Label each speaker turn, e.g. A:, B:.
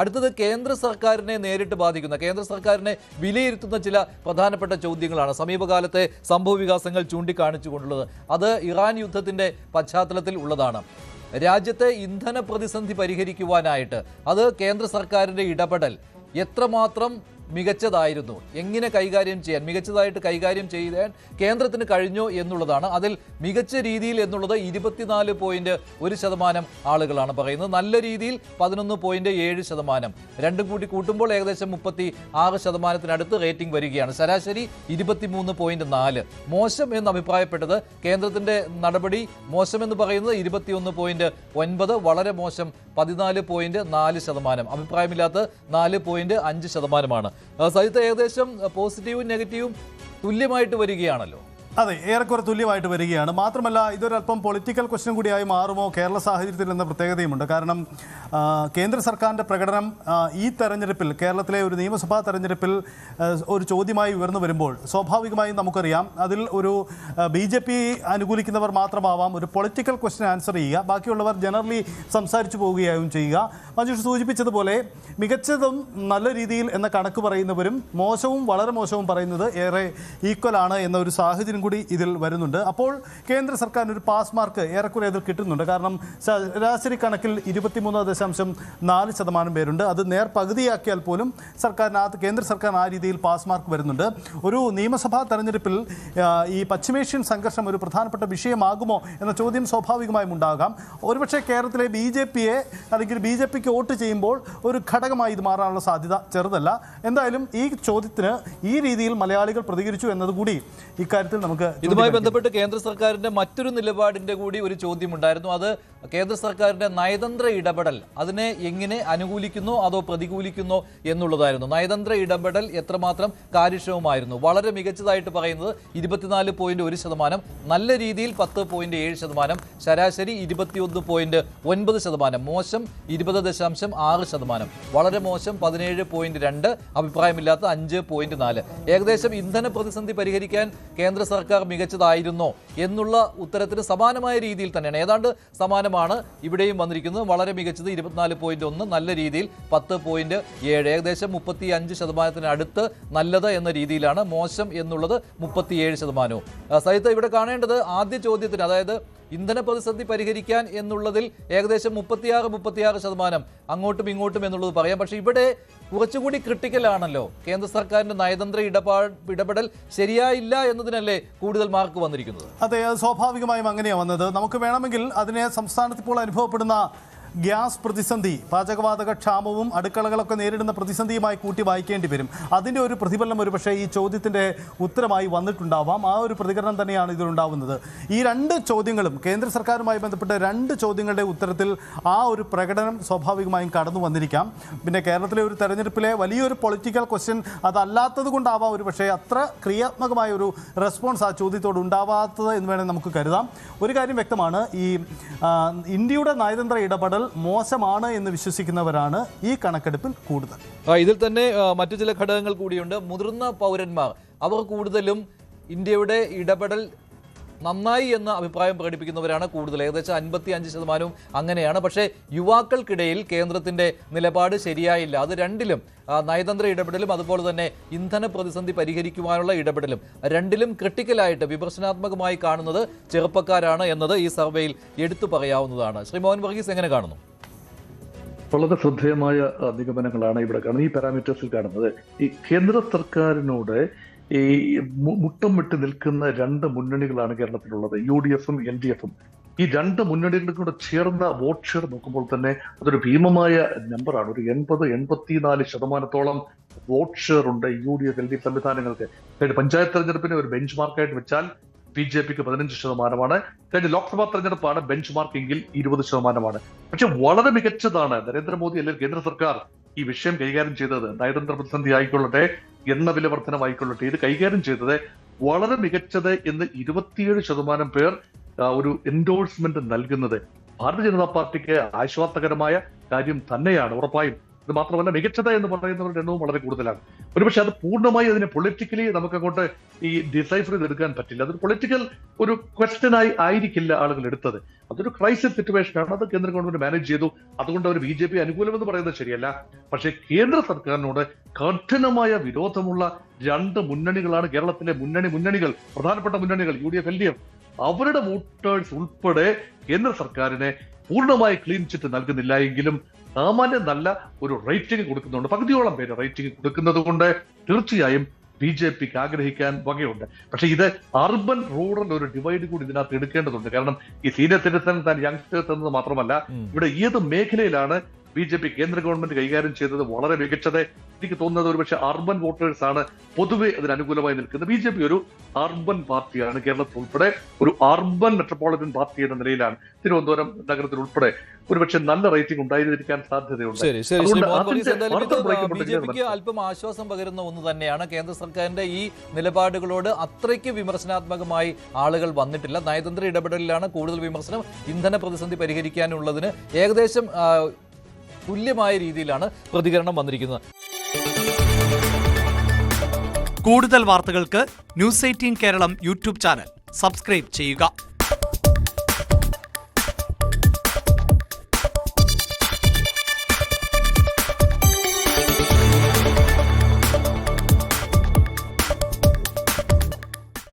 A: അടുത്തത് കേന്ദ്ര സർക്കാരിനെ നേരിട്ട് ബാധിക്കുന്ന, കേന്ദ്ര സർക്കാരിനെ വിലയിരുത്തുന്ന ചില പ്രധാനപ്പെട്ട ചോദ്യങ്ങളാണ് സമീപകാലത്തെ സംഭവ വികാസങ്ങൾ ചൂണ്ടിക്കാണിച്ചുകൊണ്ടുള്ളത്. അത് ഇറാൻ യുദ്ധത്തിന്റെ പശ്ചാത്തലത്തിൽ ഉള്ളതാണ്. രാജ്യത്തെ ഇന്ധന പ്രതിസന്ധി പരിഹരിക്കുവാനായിട്ട് അത് കേന്ദ്ര സർക്കാരിന്റെ ഇടപെടൽ എത്രമാത്രം മികച്ചതായിരുന്നു, എങ്ങനെ കൈകാര്യം ചെയ്യാൻ, മികച്ചതായിട്ട് കൈകാര്യം ചെയ്യാൻ കേന്ദ്രത്തിന് കഴിഞ്ഞോ എന്നുള്ളതാണ്. അതിൽ മികച്ച രീതിയിൽ എന്നുള്ളത് 24.1% ആളുകളാണ് പറയുന്നത്. നല്ല രീതിയിൽ 11.7%. രണ്ടും കൂടി കൂട്ടുമ്പോൾ ഏകദേശം 36% റേറ്റിംഗ് വരികയാണ്. ശരാശരി 23.4. മോശം എന്ന് അഭിപ്രായപ്പെട്ടത് കേന്ദ്രത്തിന്റെ നടപടി മോശമെന്ന് പറയുന്നത് 21.9, വളരെ മോശം 14.4%, അഭിപ്രായമില്ലാത്ത 4.5%. സഹിത ഏകദേശം പോസിറ്റീവും നെഗറ്റീവും തുല്യമായിട്ട് വരികയാണല്ലോ.
B: അതെ, ഏറെക്കുറെ തുല്യമായിട്ട് വരികയാണ്. മാത്രമല്ല, ഇതൊരല്പം പൊളിറ്റിക്കൽ ക്വസ്റ്റ്യൻ കൂടിയായി മാറുമോ കേരള സാഹചര്യത്തിൽ എന്ന പ്രത്യേകതയുമുണ്ട്. കാരണം കേന്ദ്ര സർക്കാരിൻ്റെ പ്രകടനം ഈ തെരഞ്ഞെടുപ്പിൽ, കേരളത്തിലെ ഒരു നിയമസഭാ തെരഞ്ഞെടുപ്പിൽ ഒരു ചോദ്യമായി ഉയർന്നു വരുമ്പോൾ സ്വാഭാവികമായും നമുക്കറിയാം അതിൽ ഒരു BJP അനുകൂലിക്കുന്നവർ മാത്രമാവാം ഒരു പൊളിറ്റിക്കൽ ക്വസ്റ്റ്യൻ ആൻസർ ചെയ്യുക, ബാക്കിയുള്ളവർ ജനറലി സംസാരിച്ചു പോവുകയായും ചെയ്യുക. മഞ്ജുഷ് സൂചിപ്പിച്ചതുപോലെ മികച്ചതും നല്ല രീതിയിൽ എന്ന കണക്ക് പറയുന്നവരും മോശവും വളരെ മോശവും പറയുന്നത് ഏറെ ഈക്വലാണ് എന്ന ഒരു സാഹചര്യം കൂടി ഇതിൽ വരുന്നുണ്ട്. അപ്പോൾ കേന്ദ്ര സർക്കാരിന് ഒരു പാസ് മാർക്ക് ഏറെക്കുറെ അതിൽ കിട്ടുന്നുണ്ട്. കാരണം ശരാശരി കണക്കിൽ 23.4% പേരുണ്ട്. അത് പകുതിയാക്കിയാൽ പോലും കേന്ദ്ര സർക്കാരിന് ആ രീതിയിൽ പാസ് മാർക്ക് വരുന്നുണ്ട്. ഒരു നിയമസഭാ തെരഞ്ഞെടുപ്പിൽ ഈ പശ്ചിമേഷ്യൻ സംഘർഷം ഒരു പ്രധാനപ്പെട്ട വിഷയമാകുമോ എന്ന ചോദ്യം സ്വാഭാവികമായും ഉണ്ടാകാം. ഒരുപക്ഷെ കേരളത്തിലെ BJPയെ അല്ലെങ്കിൽ BJPക്ക് വോട്ട് ചെയ്യുമ്പോൾ ഒരു ഘടകമായി ഇത് മാറാനുള്ള സാധ്യത ചെറുതല്ല. എന്തായാലും ഈ ചോദ്യത്തിന് ഈ രീതിയിൽ മലയാളികൾ പ്രതികരിച്ചു എന്നതുകൂടി ഇക്കാര്യത്തിൽ
A: ഇതുമായി ബന്ധപ്പെട്ട് കേന്ദ്ര സർക്കാരിന്റെ മറ്റൊരു നിലപാടിന്റെ കൂടി ഒരു ചോദ്യമുണ്ടായിരുന്നു. അത് കേന്ദ്ര സർക്കാരിന്റെ നയതന്ത്ര ഇടപെടൽ അതിനെ എങ്ങനെ അനുകൂലിക്കുന്നോ അതോ പ്രതികൂലിക്കുന്നോ എന്നുള്ളതായിരുന്നു. നയതന്ത്ര ഇടപെടൽ എത്രമാത്രം കാര്യക്ഷമമായിരുന്നു. വളരെ മികച്ചതായിട്ട് പറയുന്നത് 24.1%, നല്ല രീതിയിൽ 10.7%, ശരാശരി 21.9%, മോശം 20.6%, വളരെ മോശം 17.2, അഭിപ്രായമില്ലാത്ത 5.4. ഏകദേശം ഇന്ധന പ്രതിസന്ധി പരിഹരിക്കാൻ കേന്ദ്ര സർക്കാർ മികച്ചതായിരുന്നോ എന്നുള്ള ഉത്തരത്തിന് സമാനമായ രീതിയിൽ തന്നെയാണ്, ഏതാണ്ട് സമാനമാണ് ഇവിടെയും വന്നിരിക്കുന്നത്. വളരെ മികച്ചത് 24.1, നല്ല രീതിയിൽ 10.7, ഏകദേശം 35% അടുത്ത് നല്ലത് എന്ന രീതിയിലാണ്. മോശം എന്നുള്ളത് 37%. സഹിത ഇവിടെ കാണേണ്ടത് ആദ്യ ചോദ്യത്തിന്, അതായത് ഇന്ധന പ്രതിസന്ധി പരിഹരിക്കാൻ എന്നുള്ളതിൽ ഏകദേശം 36% അങ്ങോട്ടും ഇങ്ങോട്ടും എന്നുള്ളത് പറയാം. പക്ഷേ ഇവിടെ കുറച്ചുകൂടി ക്രിട്ടിക്കലാണല്ലോ. കേന്ദ്ര സർക്കാരിന്റെ നയതന്ത്ര ഇടപെടൽ ശരിയായില്ല എന്നതിനല്ലേ കൂടുതൽ മാർക്ക് വന്നിരിക്കുന്നത്?
B: അതെ, സ്വാഭാവികമായും അങ്ങനെയാണ് വന്നത്. നമുക്ക് വേണമെങ്കിൽ അതിനെ സംസ്ഥാനത്ത് ഇപ്പോൾ അനുഭവപ്പെടുന്ന ഗ്യാസ് പ്രതിസന്ധി, പാചകവാതക ക്ഷാമവും അടുക്കളകളൊക്കെ നേരിടുന്ന പ്രതിസന്ധിയുമായി കൂട്ടി വായിക്കേണ്ടി വരും. അതിൻ്റെ ഒരു പ്രതിഫലനം ഒരുപക്ഷെ ഈ ചോദ്യത്തിൻ്റെ ഉത്തരമായി വന്നിട്ടുണ്ടാവാം. ആ ഒരു പ്രതികരണം തന്നെയാണ് ഇതിലുണ്ടാവുന്നത്. ഈ രണ്ട് ചോദ്യങ്ങളും, കേന്ദ്ര സർക്കാരുമായി ബന്ധപ്പെട്ട രണ്ട് ചോദ്യങ്ങളുടെ ഉത്തരത്തിൽ ആ ഒരു പ്രകടനം സ്വാഭാവികമായും കടന്നു വന്നിരിക്കാം. പിന്നെ കേരളത്തിലെ ഒരു തെരഞ്ഞെടുപ്പിലെ വലിയൊരു പൊളിറ്റിക്കൽ ക്വസ്റ്റ്യൻ അതല്ലാത്തത് കൊണ്ടാവാം ഒരുപക്ഷെ അത്ര ക്രിയാത്മകമായ ഒരു റെസ്പോൺസ് ആ ചോദ്യത്തോട് ഉണ്ടാവാത്തത് എന്ന് വേണമെങ്കിൽ നമുക്ക് കരുതാം. ഒരു കാര്യം വ്യക്തമാണ്, ഈ ഇന്ത്യയുടെ നയതന്ത്ര ഇടപെടൽ മോശമാണ് എന്ന് വിശ്വസിക്കുന്നവരാണ് ഈ കണക്കെടുപ്പിൽ കൂടുതൽ.
A: ഇതിൽ തന്നെ മറ്റു ചില ഘടകങ്ങൾ കൂടിയുണ്ട്. മുതിർന്ന പൗരന്മാർ, അവർ കൂടുതലും ഇന്ത്യയുടെ ഇടപെടൽ നന്നായി എന്ന അഭിപ്രായം പ്രകടിപ്പിക്കുന്നവരാണ് കൂടുതൽ, ഏകദേശം 55% അങ്ങനെയാണ്. പക്ഷേ യുവാക്കൾക്കിടയിൽ കേന്ദ്രത്തിന്റെ നിലപാട് ശരിയായില്ല. അത് രണ്ടിലും, നയതന്ത്ര ഇടപെടലും അതുപോലെ തന്നെ ഇന്ധന പ്രതിസന്ധി പരിഹരിക്കുവാനുള്ള ഇടപെടലും, രണ്ടിലും ക്രിട്ടിക്കലായിട്ട് വിമർശനാത്മകമായി കാണുന്നത് ചെറുപ്പക്കാരാണ് എന്നത് ഈ സർവേയിൽ എടുത്തു പറയാവുന്നതാണ്. ശ്രീ മോഹൻ വർഗീസ് എങ്ങനെ കാണുന്നു?
C: വളരെ ശ്രദ്ധേയമായ നിഗമനങ്ങളാണ് ഇവിടെ കാണുന്നത്. ഈ പാരാമീറ്റേഴ്സിൽ കാണുന്നത് ഈ കേന്ദ്ര സർക്കാരിനോട് ഈ മുട്ടം വിട്ട് നിൽക്കുന്ന രണ്ട് മുന്നണികളാണ് കേരളത്തിലുള്ളത്, UDF-ഉം LDF-ഉം. ഈ രണ്ട് മുന്നണികളും കൂടെ ചേർന്ന വോട്ട് ഷെയർ നോക്കുമ്പോൾ തന്നെ അതൊരു ഭീമമായ നമ്പറാണ്. ഒരു 84% വോട്ട് ഷെയർ ഉണ്ട് UDF LDF സംവിധാനങ്ങൾക്ക്. പഞ്ചായത്ത് തെരഞ്ഞെടുപ്പിനെ ഒരു ബെഞ്ച് മാർക്കായിട്ട് വെച്ചാൽ BJPക്ക് 15%. കഴിഞ്ഞ ലോക്സഭാ തെരഞ്ഞെടുപ്പാണ് ബെഞ്ച് മാർക്കെങ്കിൽ 20%. പക്ഷെ വളരെ മികച്ചതാണ് നരേന്ദ്രമോദി അല്ലെങ്കിൽ കേന്ദ്ര സർക്കാർ ഈ വിഷയം കൈകാര്യം ചെയ്തത്. നയതന്ത്ര പ്രതിസന്ധി ആയിക്കൊള്ളട്ടെ, എണ്ണ വില വർധനമായിക്കൊള്ളട്ടെ, ഇത് കൈകാര്യം ചെയ്തത് വളരെ മികച്ചത് എന്ന് 27% പേർ ഒരു എൻഡോഴ്സ്മെന്റ് നൽകുന്നത് ഭാരതീയ ജനതാ പാർട്ടിക്ക് ആശ്വാസകരമായ കാര്യം തന്നെയാണ്. ഉറപ്പായും അത് മാത്രമല്ല മികച്ചത് എന്ന് പറയുന്നവരുടെ എണ്ണവും വളരെ കൂടുതലാണ്. ഒരുപക്ഷെ അത് പൂർണ്ണമായി അതിനെ പൊളിറ്റിക്കലി നമുക്ക് അങ്ങോട്ട് ഈ ഡിസൈഫർ ചെയ്തെടുക്കാൻ പറ്റില്ല. അതൊരു പൊളിറ്റിക്കൽ ഒരു ക്വസ്റ്റ്യനായി ആയിരിക്കില്ല ആളുകൾ എടുത്തത്. അതൊരു ക്രൈസിസ് സിറ്റുവേഷനാണ്. അത് കേന്ദ്ര ഗവൺമെന്റ് മാനേജ് ചെയ്തു. അതുകൊണ്ട് അവർ BJP അനുകൂലമെന്ന് പറയുന്നത് ശരിയല്ല. പക്ഷേ കേന്ദ്ര സർക്കാരിനോട് കഠിനമായ വിരോധമുള്ള രണ്ട് മുന്നണികളാണ് കേരളത്തിലെ മുന്നണികൾ, പ്രധാനപ്പെട്ട മുന്നണികൾ, UDF, LDF. അവരുടെ വോട്ടേഴ്സ് ഉൾപ്പെടെ കേന്ദ്ര സർക്കാരിനെ പൂർണ്ണമായി ക്ലീൻ ചിറ്റ് നൽകുന്നില്ല എങ്കിലും സാമാന്യം നല്ല ഒരു റേറ്റിംഗ് കൊടുക്കുന്നുണ്ട്. പകുതിയോളം പേര് റേറ്റിംഗ് കൊടുക്കുന്നത് കൊണ്ട് തീർച്ചയായും BJPക്ക് ആഗ്രഹിക്കാൻ വകയുണ്ട്. പക്ഷെ ഇത് അർബൻ റൂറൽ ഒരു ഡിവൈഡ് കൂടി ഇതിനകത്ത് എടുക്കേണ്ടതുണ്ട്. കാരണം ഈ സീനിയർ സിറ്റിസൺസ് ആൻഡ് യങ്സ്റ്റേഴ്സ് എന്നത് മാത്രമല്ല, ഇവിടെ ഏത് മേഖലയിലാണ് BJP കേന്ദ്ര ഗവൺമെന്റ് കൈകാര്യം ചെയ്തത് വളരെ മികച്ചത്. എനിക്ക് തോന്നുന്നത് ഒരുപക്ഷെ അർബൻ വോട്ടേഴ്സ് ആണ് പൊതുവെ അതിന് അനുകൂലമായി നിൽക്കുന്നത്. BJP ഒരു അർബൻ പാർട്ടിയാണ്. കേരളത്തിൽ ഉൾപ്പെടെ ഒരു അർബൻ മെട്രോപൊളിറ്റൻ പാർട്ടി എന്ന നിലയിലാണ് തിരുവനന്തപുരം നഗരത്തിൽ ഉൾപ്പെടെ ഒരുപക്ഷെ നല്ല റേറ്റിംഗ് ഉണ്ടായിരിക്കാൻ സാധ്യതയുണ്ട്.
A: BJPക്ക് അല്പം ആശ്വാസം പകരുന്ന ഒന്ന് തന്നെയാണ്. കേന്ദ്ര സർക്കാരിന്റെ ഈ നിലപാടുകളോട് അത്രയ്ക്ക് വിമർശനാത്മകമായി ആളുകൾ വന്നിട്ടില്ല. നയതന്ത്ര ഇടപെടലിലാണ് കൂടുതൽ വിമർശനം. ഇന്ധന പ്രതിസന്ധി പരിഹരിക്കാനുള്ളതിന് ഏകദേശം തുല്യമായ രീതിയിലാണ് പ്രതികരണം വന്നിരിക്കുന്നത്.
D: കൂടുതൽ വാർത്തകൾക്ക് News 18 Keralam YouTube channel subscribe ചെയ്യുക.